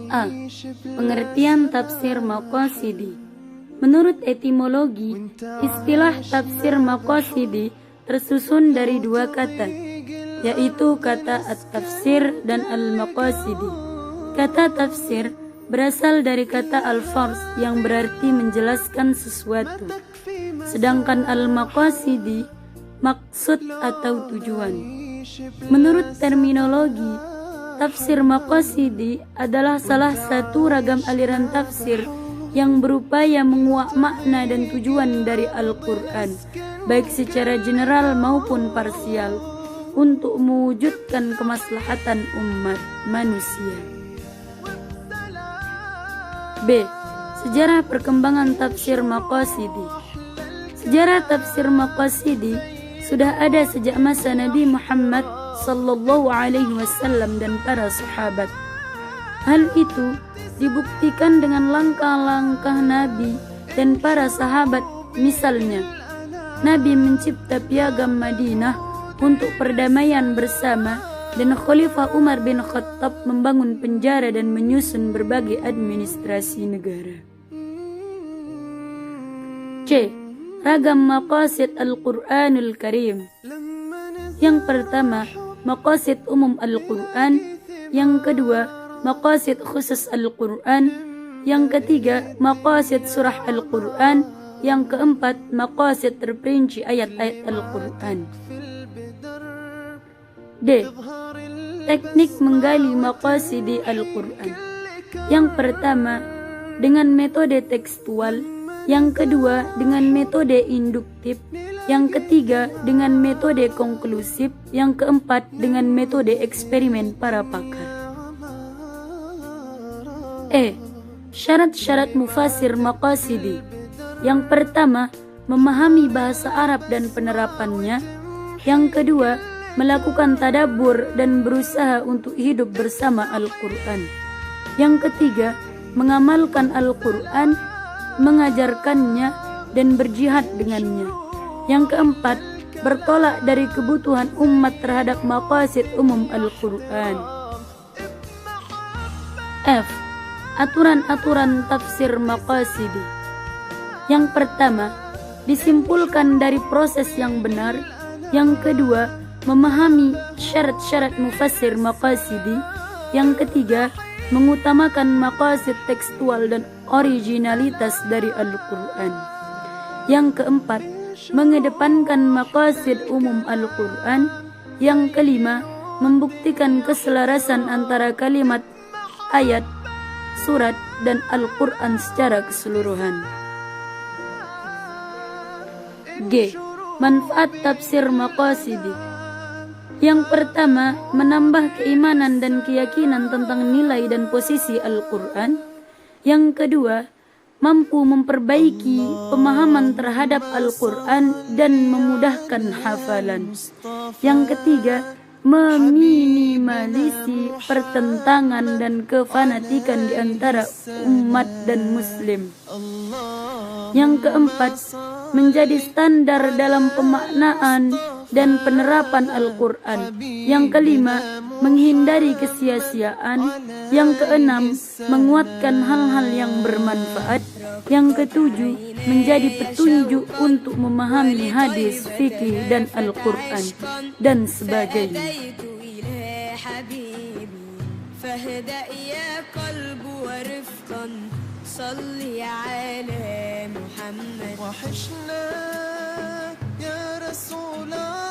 A. Pengertian tafsir maqasidi. Menurut etimologi, istilah tafsir maqasidi tersusun dari dua kata, yaitu kata at-tafsir dan al-maqasidi. Kata tafsir berasal dari kata al-fars yang berarti menjelaskan sesuatu, sedangkan al-maqasidi maksud atau tujuan. Menurut terminologi, tafsir maqasidi adalah salah satu ragam aliran tafsir yang berupaya menguak makna dan tujuan dari Al-Quran, baik secara general maupun parsial, untuk mewujudkan kemaslahatan umat manusia. B. Sejarah perkembangan tafsir maqasidi. Sejarah tafsir maqasidi sudah ada sejak masa Nabi Muhammad sallallahu alaihi wasallam dan para sahabat. Hal itu dibuktikan dengan langkah-langkah Nabi dan para sahabat. Misalnya, Nabi mencipta piagam Madinah untuk perdamaian bersama, dan Khalifah Umar bin Khattab membangun penjara dan menyusun berbagai administrasi negara. C. Ragam maqasid Al-Quranul Karim. Yang pertama, maqasid umum Al-Quran. Yang kedua, maqasid khusus Al-Quran. Yang ketiga, maqasid surah Al-Quran. Yang keempat, maqasid terperinci ayat-ayat Al-Quran. D. Teknik menggali maqasidi Al-Quran. Yang pertama, dengan metode tekstual. Yang kedua, dengan metode induktif. Yang ketiga, dengan metode konklusif. Yang keempat, dengan metode eksperimen para pakar. E. Syarat-syarat mufasir maqasidi. Yang pertama, memahami bahasa Arab dan penerapannya. Yang kedua, melakukan tadabbur dan berusaha untuk hidup bersama Al-Quran. Yang ketiga, mengamalkan Al-Quran, mengajarkannya, dan berjihad dengannya. Yang keempat, bertolak dari kebutuhan umat terhadap maqasid umum Al-Quran. F. Aturan-aturan tafsir maqasidi. Yang pertama, disimpulkan dari proses yang benar. Yang kedua, memahami syarat-syarat mufassir maqasidi. Yang ketiga, mengutamakan maqasid tekstual dan originalitas dari Al-Quran. Yang keempat, mengedepankan maqasid umum Al-Quran. Yang kelima, membuktikan keselarasan antara kalimat, ayat, surat, dan Al-Quran secara keseluruhan. G. Manfaat tafsir maqasidi. Yang pertama, menambah keimanan dan keyakinan tentang nilai dan posisi Al-Quran. Yang kedua, mampu memperbaiki pemahaman terhadap Al-Quran dan memudahkan hafalan. Yang ketiga, meminimalisi pertentangan dan kefanatikan di antara umat dan muslim. Yang keempat, menjadi standar dalam pemaknaan dan penerapan Al-Quran. Yang kelima, menghindari kesia-siaan. Yang keenam, menguatkan hal-hal yang bermanfaat. Yang ketujuh, menjadi petunjuk untuk memahami hadis, fikih, dan Al-Quran, dan sebagainya. صلي على محمد وحشنا يا رسول الله